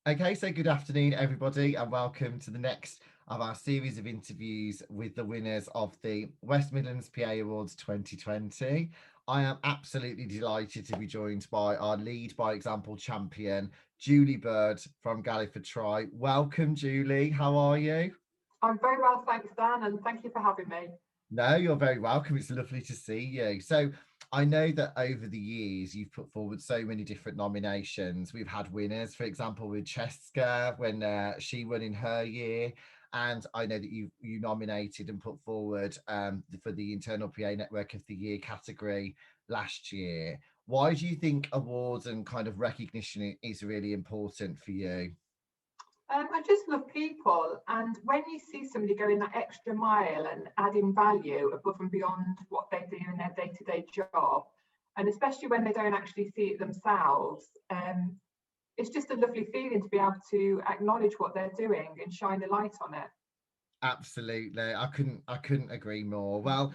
Okay, so good afternoon, everybody, and welcome to the next of our series of interviews with the winners of the West Midlands PA Awards 2020. I am absolutely delighted to be joined by our lead by example champion, Julie Bird from Galliford Try. Welcome, Julie. How are you? I'm very well, thanks, Dan, and thank you for having me. No, you're very welcome. It's lovely to see you. So, I know that over the years you've put forward so many different nominations. We've had winners, for example, with Cheska when she won in her year, and I know that you nominated and put forward for the Internal PA Network of the Year category last year. Why do you think awards and kind of recognition is really important for you? I just love people, and when you see somebody going that extra mile and adding value above and beyond what they do in their day-to-day job, and especially when they don't actually see it themselves, it's just a lovely feeling to be able to acknowledge what they're doing and shine a light on it. Absolutely. I couldn't agree more. Well,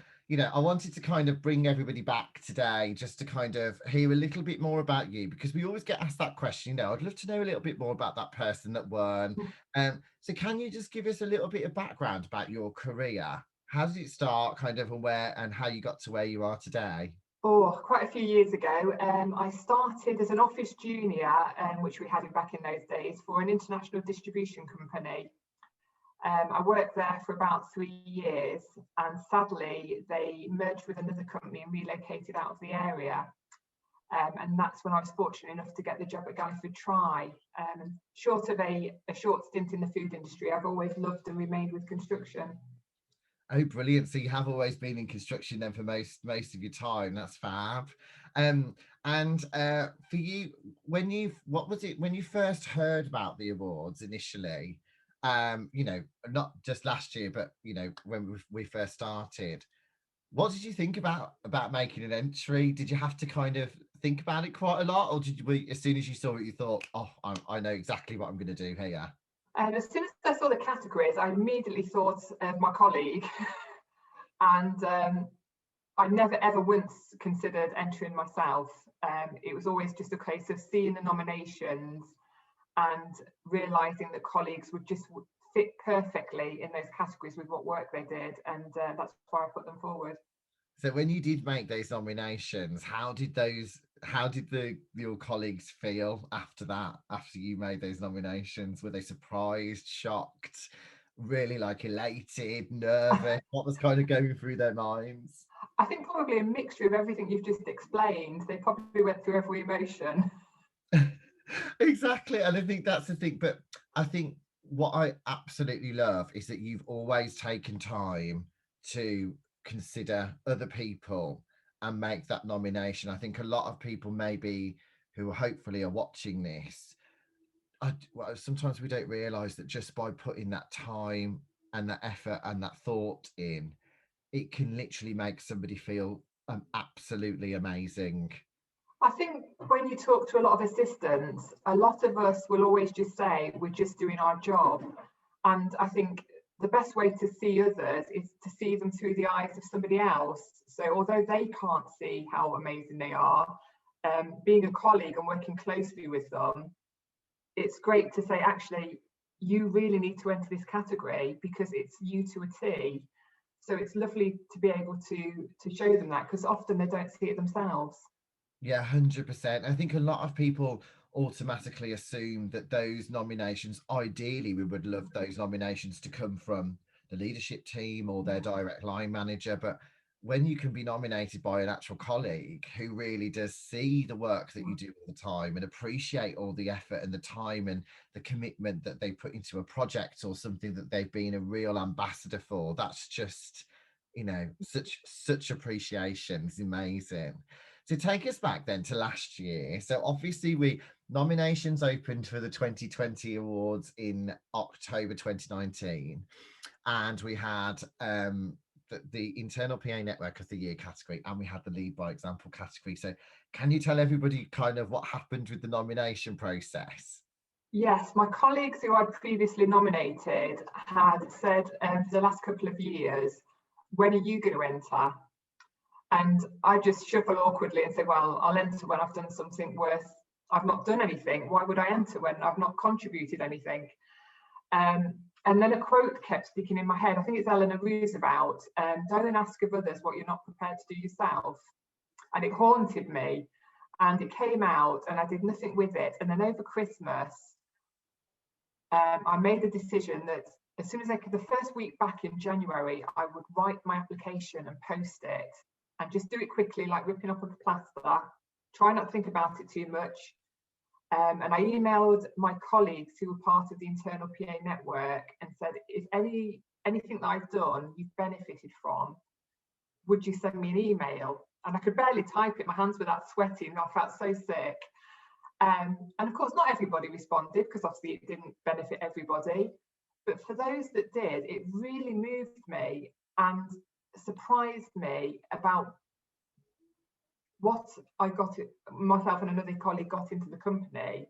I wanted to kind of bring everybody back today just to kind of hear a little bit more about you because we always get asked that question, I'd love to know a little bit more about that person that won. So can you just give us a little bit of background about your career? How did it start, kind of, and where and how you got to where you are today? Oh, quite a few years ago, I started as an office junior, which we had back in those days, for an international distribution company. I worked there for about 3 years, and sadly, they merged with another company and relocated out of the area. And that's when I was fortunate enough to get the job at Galliford Try. Short of a short stint in the food industry, I've always loved and remained with construction. Oh, brilliant! So you have always been in construction then for most of your time. That's fab. Um, and for you, what was it when you first heard about the awards initially? Not just last year, but when we first started. What did you think about making an entry? Did you have to kind of think about it quite a lot, or as soon as you saw it, you thought, "Oh, I know exactly what I'm going to do here." And as soon as I saw the categories, I immediately thought of my colleague, and I never ever once considered entering myself. It was always just a case of seeing the nominations and realizing that colleagues would just fit perfectly in those categories with what work they did, and that's why I put them forward. So when you did make those nominations, how did your colleagues feel after that? After you made those nominations, were they surprised, shocked, really like elated, nervous? What was kind of going through their minds? I think probably a mixture of everything you've just explained. They probably went through every emotion. Exactly, and I think that's the thing. But I think what I absolutely love is that you've always taken time to consider other people and make that nomination. I think a lot of people maybe who hopefully are watching this, well, sometimes we don't realize that just by putting that time and that effort and that thought in, it can literally make somebody feel absolutely amazing. I think when you talk to a lot of assistants, a lot of us will always just say we're just doing our job. And I think the best way to see others is to see them through the eyes of somebody else. So although they can't see how amazing they are, being a colleague and working closely with them, it's great to say, actually, you really need to enter this category because it's you to a T. So it's lovely to be able to show them that because often they don't see it themselves. Yeah, 100%. I think a lot of people automatically assume that those nominations, ideally, we would love those nominations to come from the leadership team or their direct line manager. But when you can be nominated by an actual colleague who really does see the work that you do all the time and appreciate all the effort and the time and the commitment that they put into a project or something that they've been a real ambassador for, that's just, such appreciation. It's amazing. To take us back then to last year, so obviously we nominations opened for the 2020 awards in October 2019, and we had the internal PA network of the year category, and we had the lead by example category. So can you tell everybody kind of what happened with the nomination process? Yes, my colleagues who I'd previously nominated had said for the last couple of years, when are you going to enter? And I just shuffle awkwardly and say, well, I'll enter when I've done something worth I've not done anything. Why would I enter when I've not contributed anything? And then a quote kept sticking in my head. I think it's Eleanor Roosevelt. Don't ask of others what you're not prepared to do yourself. And it haunted me. And it came out and I did nothing with it. And then over Christmas, I made the decision that as soon as I could, the first week back in January, I would write my application and post it and just do it quickly, like ripping up a plaster. Try not to think about it too much. And I emailed my colleagues who were part of the internal PA network and said, if anything that I've done you've benefited from, would you send me an email? And I could barely type it, my hands were that sweaty and I felt so sick. And of course, not everybody responded because obviously it didn't benefit everybody. But for those that did, it really moved me and surprised me about what I got, myself and another colleague got into the company.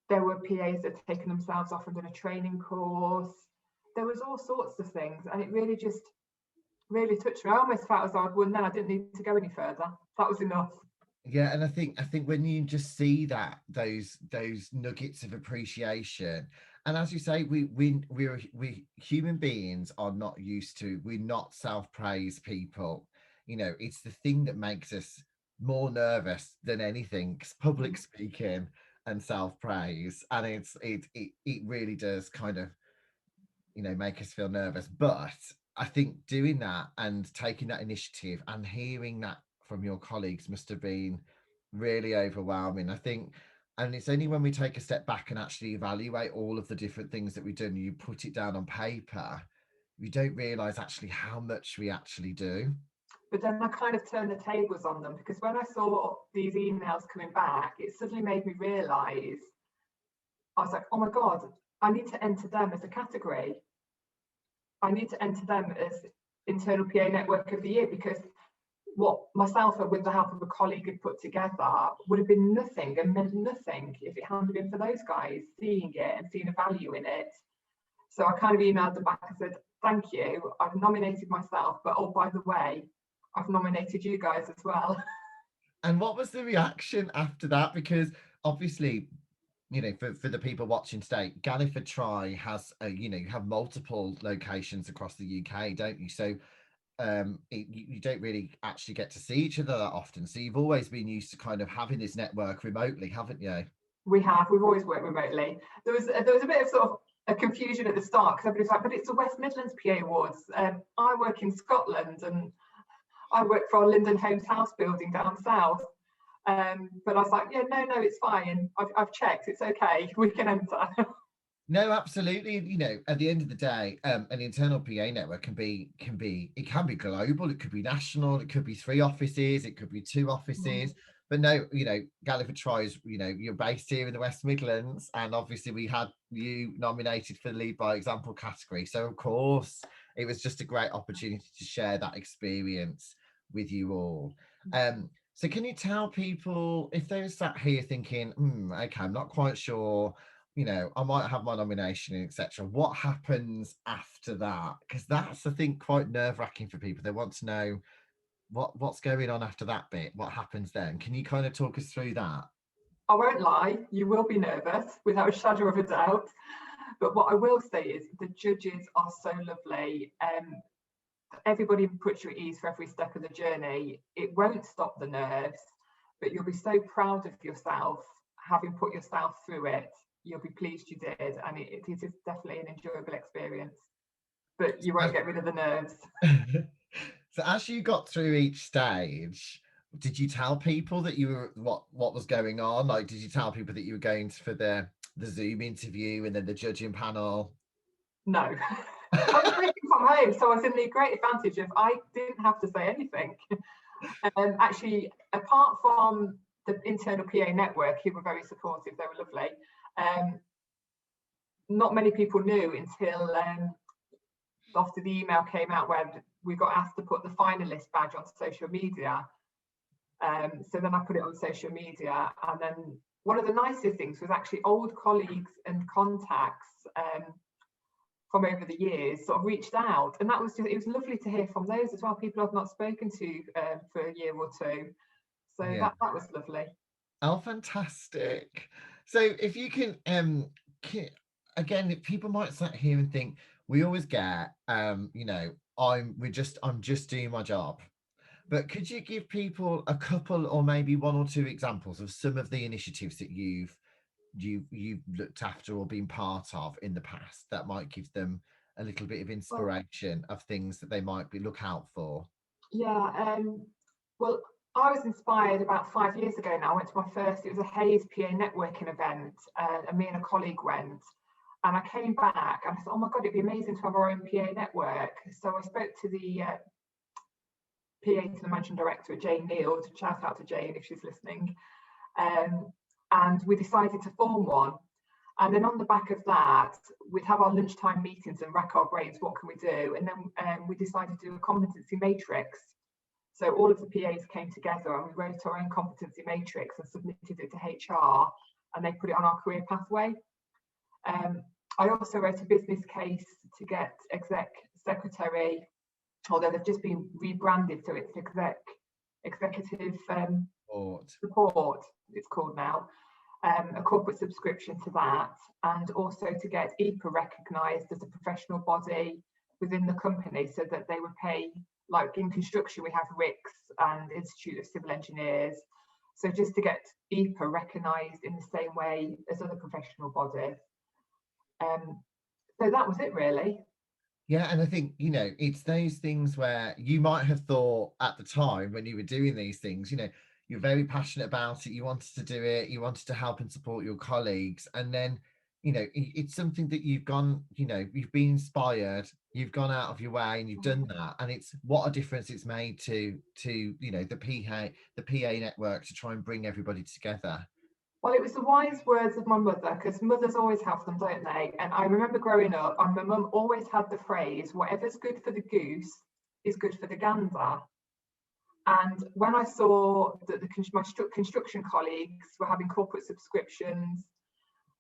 There were PAs that had taken themselves off and done a training course. There was all sorts of things, and it really just really touched me. I almost felt as though I'd won then. I didn't need to go any further. That was enough. Yeah, and I think when you just see that those nuggets of appreciation, and as you say, we human beings are not used to, we're not self-praise people. You know, it's the thing that makes us more nervous than anything, public speaking and self-praise, and it really does kind of, you know, make us feel nervous. But I think doing that and taking that initiative and hearing that from your colleagues must have been really overwhelming. I think, and it's only when we take a step back and actually evaluate all of the different things that we've done, you put it down on paper, you don't realize actually how much we actually do. But then I kind of turned the tables on them, because when I saw these emails coming back, it suddenly made me realize, I was like, oh my God, I need to enter them as a category. I need to enter them as Internal PA Network of the Year, because what myself and with the help of a colleague had put together would have been nothing and meant nothing if it hadn't been for those guys seeing it and seeing a value in it. So I kind of emailed them back and said, thank you, I've nominated myself, but oh, by the way, I've nominated you guys as well. And what was the reaction after that? Because obviously, you know, for the people watching today, Galliford Try has, you know, you have multiple locations across the UK, don't you? So you don't really actually get to see each other that often. So you've always been used to kind of having this network remotely, haven't you? We've always worked remotely. There was a bit of sort of a confusion at the start, because everybody's like, but it's the West Midlands PA Awards. I work in Scotland and I work for our Linden Homes house building down south. But I was like, yeah, no, it's fine. I've checked, it's okay, we can enter. No, absolutely. You know, at the end of the day, an internal PA network can be global, it could be national, it could be 3 offices, it could be 2 offices. But no, you know, Galliford Tries, you know, you're based here in the West Midlands, and obviously we had you nominated for the Lead by Example category. So of course, it was just a great opportunity to share that experience with you all. So can you tell people, if they're sat here thinking, okay, I'm not quite sure, you know, I might have my nomination, etc. What happens after that? Because that's, I think, quite nerve-wracking for people. They want to know what's going on after that bit. What happens then? Can you kind of talk us through that? I won't lie, you will be nervous without a shadow of a doubt. But what I will say is the judges are so lovely. Everybody puts you at ease for every step of the journey. It won't stop the nerves, but you'll be so proud of yourself, having put yourself through it. You'll be pleased you did, and it is definitely an enjoyable experience, but you won't get rid of the nerves. So as you got through each stage, did you tell people that you were what was going on? Like, did you tell people that you were going for the Zoom interview and then the judging panel? No. I was working from home, so I was in the great advantage of I didn't have to say anything. Actually, apart from the internal PA network, who were very supportive, they were lovely. Not many people knew until after the email came out when we got asked to put the finalist badge on social media. So then I put it on social media, and then one of the nicest things was actually old colleagues and contacts from over the years sort of reached out, and that was just, it was lovely to hear from those as well, people I've not spoken to for a year or two. So yeah, that was lovely. Oh, fantastic. So if you can again, if people might sit here and think we always get I'm just doing my job. But could you give people a couple or maybe one or two examples of some of the initiatives that you've looked after or been part of in the past that might give them a little bit of Well, inspiration of things that they might be look out for? yeah. Well, I was inspired about 5 years ago now. I went to my first, it was a Hayes PA networking event, and me and a colleague went. And I came back and I thought, oh my God, it'd be amazing to have our own PA network. So I spoke to the PA to the managing director, Jane Neal, to shout out to Jane if she's listening. And we decided to form one. And then on the back of that, we'd have our lunchtime meetings and rack our brains, what can we do? And then we decided to do a competency matrix. So all of the PAs came together and we wrote our own competency matrix and submitted it to HR, and they put it on our career pathway. I also wrote a business case to get exec secretary, although they've just been rebranded, so it's executive support, it's called now. A corporate subscription to that, and also to get EPA recognised as a professional body within the company, so that they would pay, like in construction we have RICS and Institute of Civil Engineers, so just to get EPA recognised in the same way as other professional bodies. So that was it really. Yeah, and I think, it's those things where you might have thought at the time when you were doing these things, you're very passionate about it, you wanted to do it, you wanted to help and support your colleagues. And then, it's something that you've gone, you've been inspired, you've gone out of your way and you've done that. And it's what a difference it's made to the PA network to try and bring everybody together. Well, it was the wise words of my mother, because mothers always have them, don't they? And I remember growing up, and my mum always had the phrase, whatever's good for the goose is good for the gander. And when I saw that my construction colleagues were having corporate subscriptions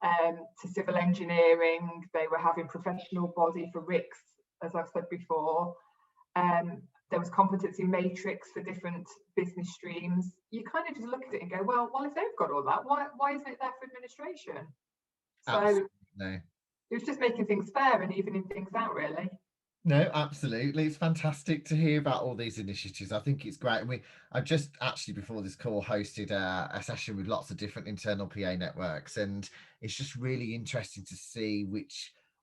to civil engineering, they were having professional body for RICS, as I've said before, there was competency matrix for different business streams. You kind of just look at it and go, well, if they've got all that, why isn't it there for administration? So Absolutely. it was just making things fair and evening things out, really. No, absolutely. It's fantastic to hear about all these initiatives. I think it's great. And I've just actually before this call hosted a session with lots of different internal PA networks, and it's just really interesting to see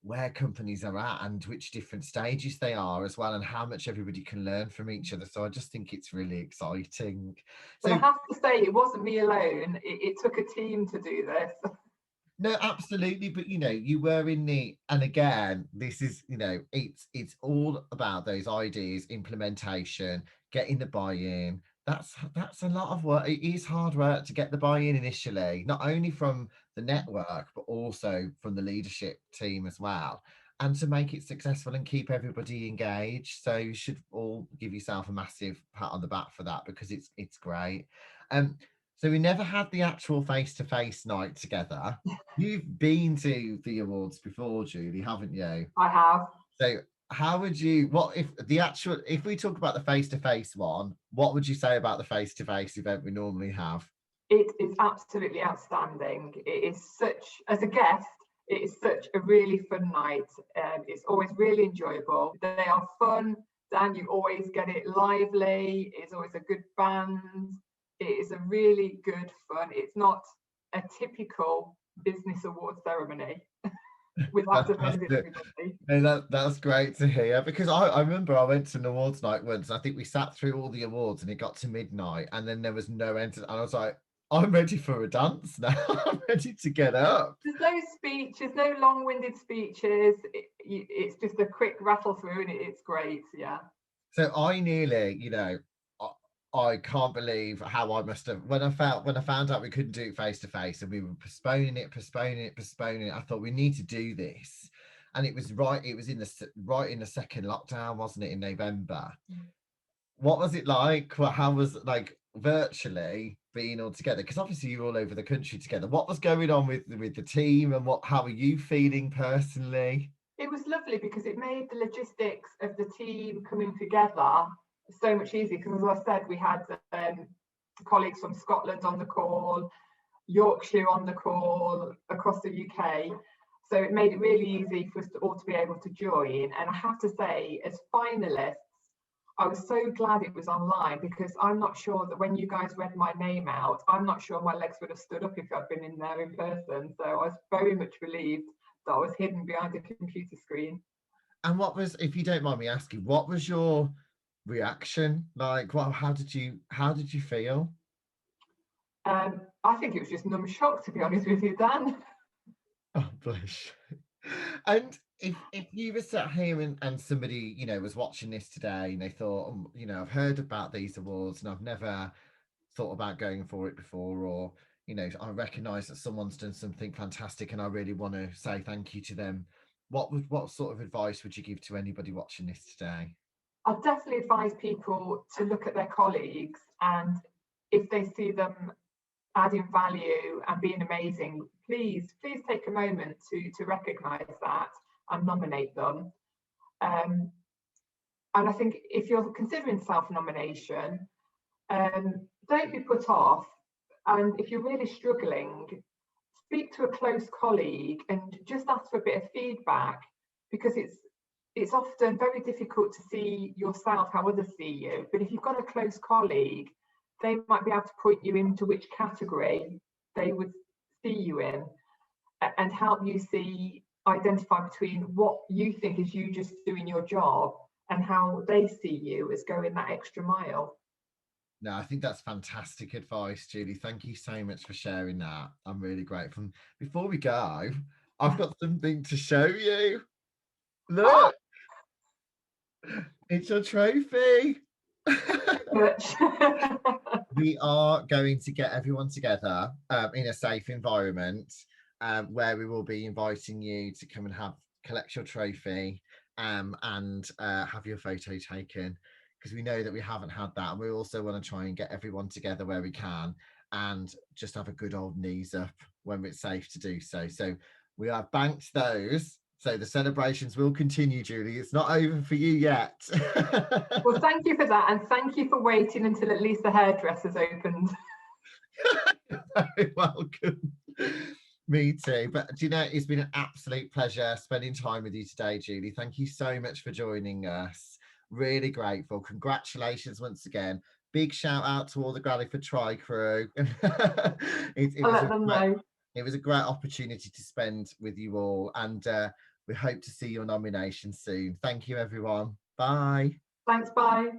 where companies are at and which different stages they are as well, and how much everybody can learn from each other. So I just think it's really exciting. But I So have to say, it wasn't me alone. It took a team to do this. no, absolutely. But you were in and again, this is, it's all about those ideas, implementation, getting the buy-in. That's a lot of work. It is hard work to get the buy-in initially, not only from the network, but also from the leadership team as well. And to make it successful and keep everybody engaged. So you should all give yourself a massive pat on the back for that, because it's great. So we never had the actual face-to-face night together. You've been to the awards before, Julie, haven't you? I have. So how would you, if we talk about the face-to-face one, what would you say about the face-to-face event we normally have? It is absolutely outstanding. It is as a guest, it is such a really fun night. It's always really enjoyable. They are fun. Dan, you always get it lively. It's always a good band. It is a really good fun. It's not a typical business awards ceremony without offending everybody. And that's great to hear, because I remember I went to an awards night once. I think we sat through all the awards and it got to midnight and then there was no end. And I was like, I'm ready for a dance now. I'm ready to get up. There's no speeches, no long-winded speeches. It's just a quick rattle through and it's great. Yeah. So I nearly, I can't believe how I must have when I found out we couldn't do it face to face and we were postponing it. I thought we need to do this, and it was right. It was in the second lockdown, wasn't it, in November? What was it like? How was it like virtually being all together? Because obviously you're all over the country together. What was going on with the team, and how are you feeling personally? It was lovely because it made the logistics of the team coming together so much easier, because as I said, we had colleagues from Scotland on the call, Yorkshire on the call, across the UK. So it made it really easy for us all to be able to join. And I have to say, as finalists, I was so glad it was online, because I'm not sure that when you guys read my name out, I'm not sure my legs would have stood up if I'd been in there in person. So I was very much relieved that I was hidden behind a computer screen. And what was, if you don't mind me asking, what was your reaction like? Well, how did you feel? I think it was just numb shock, to be honest with you, Dan. Oh, bless. And if you were sat here and somebody, you know, was watching this today and they thought, you know, I've heard about these awards and I've never thought about going for it before, or, you know, I recognise that someone's done something fantastic and I really want to say thank you to them. What sort of advice would you give to anybody watching this today? I'd definitely advise people to look at their colleagues, and if they see them adding value and being amazing, please take a moment to recognise that and nominate them. And I think if you're considering self-nomination, don't be put off. And if you're really struggling, speak to a close colleague and just ask for a bit of feedback, because it's often very difficult to see yourself how others see you. But if you've got a close colleague, they might be able to point you into which category they would see you in, and help you identify between what you think is you just doing your job and how they see you as going that extra mile. No, I think that's fantastic advice, Julie. Thank you so much for sharing that. I'm really grateful. Before we go, I've got something to show you. Look, it's your trophy. We are going to get everyone together in a safe environment, where we will be inviting you to come and collect your trophy, and have your photo taken, because we know that we haven't had that, and we also want to try and get everyone together where we can and just have a good old knees up when it's safe to do so. So we have banked those. So the celebrations will continue, Julie. It's not over for you yet. Well, thank you for that, and thank you for waiting until at least the hairdresser's opened. You're very welcome. Me too. But do you know, it's been an absolute pleasure spending time with you today, Julie. Thank you so much for joining us. Really grateful. Congratulations once again. Big shout out to all the Galliford Try crew. I'll let them know. It was a great opportunity to spend with you all, and we hope to see your nomination soon. Thank you, everyone. Bye. Thanks, bye.